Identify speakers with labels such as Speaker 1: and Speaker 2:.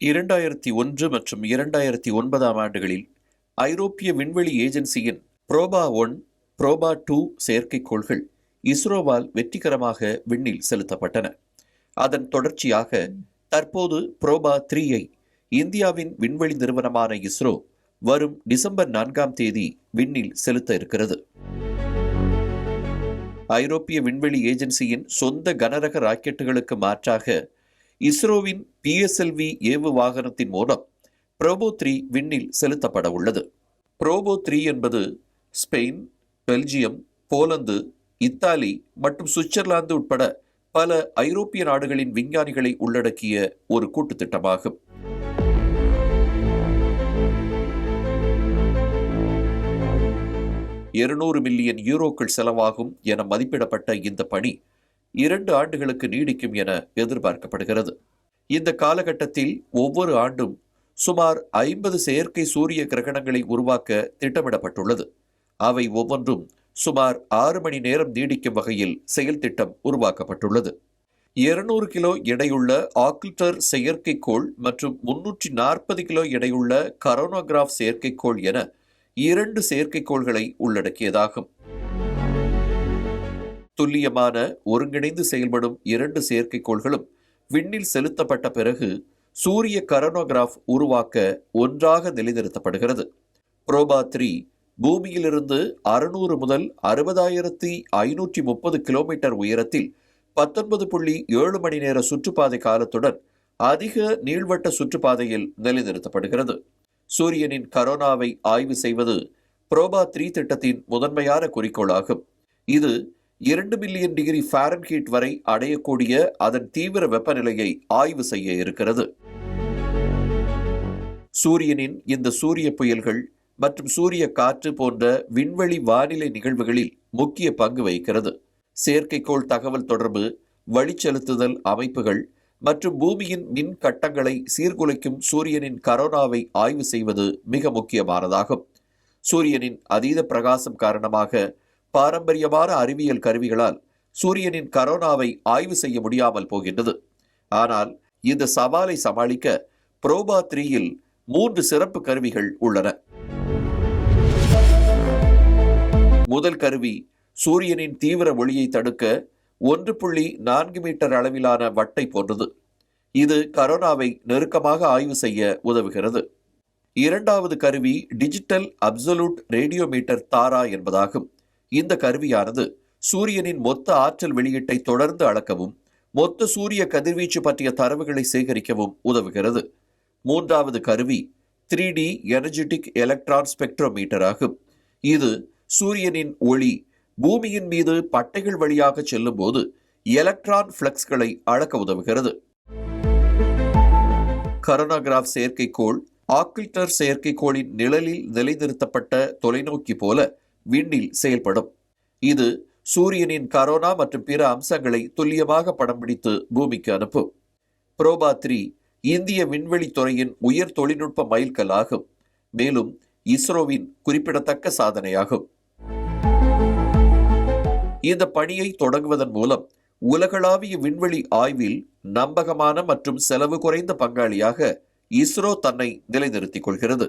Speaker 1: 2001 மற்றும் 2009 ஆண்டுகளில் ஐரோப்பிய விண்வெளி ஏஜென்சியின் புரோபா 1, புரோபா 2 செயற்கைக்கோள்கள் இஸ்ரோவால் வெற்றிகரமாக விண்ணில் செலுத்தப்பட்டன. அதன் தொடர்ச்சியாக தற்போது புரோபா 3ஐ இந்தியாவின் விண்வெளி நிறுவனமான இஸ்ரோ வரும் டிசம்பர் 4 விண்ணில் செலுத்த இருக்கிறது. ஐரோப்பிய விண்வெளி ஏஜென்சியின் சொந்த கனரக ராக்கெட்டுகளுக்கு மாற்றாக இஸ்ரோவின் PSLV ஏவு வாகனத்தின் மூலம் புரோபோ 3 விண்ணில் செலுத்தப்பட உள்ளது. புரோபோ 3 என்பது ஸ்பெயின், பெல்ஜியம், போலந்து, இத்தாலி மற்றும் சுவிட்சர்லாந்து உட்பட பல ஐரோப்பிய நாடுகளின் விஞ்ஞானிகளை உள்ளடக்கிய ஒரு கூட்டு திட்டமாகும். €200 மில்லியன் செலவாகும் என மதிப்பிடப்பட்ட இந்த பணி 2 ஆண்டுகளுக்கு நீடிக்கும் என எதிர்பார்க்கப்படுகிறது. இந்த காலகட்டத்தில் ஒவ்வொரு ஆண்டும் சுமார் 50 செயற்கை சூரிய கிரகணங்களை உருவாக்க திட்டமிடப்பட்டுள்ளது. அவை ஒவ்வொன்றும் சுமார் 6 மணி நேரம் நீடிக்கும் வகையில் செயல் திட்டம் உருவாக்கப்பட்டுள்ளது. 200 கிலோ எடையுள்ள ஆக்கில்டர் செயற்கைக்கோள் மற்றும் 340 கிலோ எடையுள்ள கரோனோகிராஃப் செயற்கைக்கோள் என 2 செயற்கைக்கோள்களை உள்ளடக்கியதாகும். துல்லியமான ஒருங்கிணைந்து செயல்படும் 2 செயற்கைக்கோள்களும் விண்ணில் செலுத்தப்பட்ட பிறகு சூரிய கரோனோகிராஃப் உருவாக்க ஒன்றாக நிலைநிறுத்தப்படுகிறது. புரோபா 3 பூமியிலிருந்து 600 முதல் 60,530 கிலோமீட்டர் உயரத்தில் 19.7 மணி நேர சுற்றுப்பாதை காலத்துடன் அதிக நீள்வட்ட சுற்றுப்பாதையில் நிலைநிறுத்தப்படுகிறது. சூரியனின் கரோனாவை ஆய்வு செய்வது புரோபா 3 திட்டத்தின் முதன்மையான குறிக்கோளாகும். இது 2 மில்லியன் டிகிரி ஃபாரன்ஹீட் வரை அடையக்கூடிய அதன் தீவிர வெப்பநிலையை ஆய்வு செய்ய இருக்கிறது. சூரியனின் இந்த சூரிய புயல்கள் மற்றும் சூரிய காற்று போன்ற விண்வெளி வானிலை நிகழ்வுகளில் முக்கிய பங்கு வகிக்கிறது. செயற்கைக்கோள் தகவல் தொடர்பு, வழிச்செலுத்துதல் அமைப்புகள் மற்றும் பூமியின் மின் கட்டங்களை சீர்குலைக்கும் சூரியனின் கரோனாவை ஆய்வு செய்வது மிக முக்கியமானதாகும். சூரியனின் அதீத பிரகாசம் காரணமாக பாரம்பரியமான அறிவியல் கருவிகளால் சூரியனின் கரோனாவை ஆய்வு செய்ய முடியாமல் போகின்றது. ஆனால் இந்த சவாலை சமாளிக்க புரோபா 3இல் 3 சிறப்பு கருவிகள் உள்ளன. முதல் கருவி சூரியனின் தீவிர ஒளியை தடுக்க 1.4 மீட்டர் அளவிலான வட்டை போன்றது. இது கரோனாவை நெருக்கமாக ஆய்வு செய்ய உதவுகிறது. இரண்டாவது கருவி டிஜிட்டல் அப்சல்யூட் ரேடியோமீட்டர் தாரா என்பதாகும். இந்த கருவியானது சூரியனின் மொத்த ஆற்றல் வெளியீட்டை தொடர்ந்து அளக்கவும் மொத்த சூரிய கதிர்வீச்சு பற்றிய தரவுகளை சேகரிக்கவும் உதவுகிறது. மூன்றாவது கருவி 3D எனர்ஜெட்டிக் எலக்ட்ரான் ஸ்பெக்ட்ரோமீட்டர் ஆகும். இது சூரியனின் ஒளி பூமியின் மீது பட்டைகள் வழியாக செல்லும் போது எலக்ட்ரான் பிளக்ஸ்களை அளக்க உதவுகிறது. கரோனோகிராஃப் செயற்கைக்கோள் ஆக்கில்டர் செயற்கைக்கோளின் நிழலில் நிலைநிறுத்தப்பட்ட தொலைநோக்கி போல விண்ணில் செயல்படும். இது சூரியனின் கரோனா மற்றும் பிற அம்சங்களை துல்லியமாக படம் பிடித்து பூமிக்கு அனுப்பும். புரோபா 3 இந்திய விண்வெளி துறையின் உயர் தொழில்நுட்ப மைல்கல் ஆகும். மேலும் இஸ்ரோவின் குறிப்பிடத்தக்க சாதனையாகும். இந்த பணியை தொடங்குவதன் மூலம் உலகளாவிய விண்வெளி ஆய்வில் நம்பகமான மற்றும் செலவு குறைந்த பங்காளியாக இஸ்ரோ தன்னை நிலைநிறுத்திக் கொள்கிறது.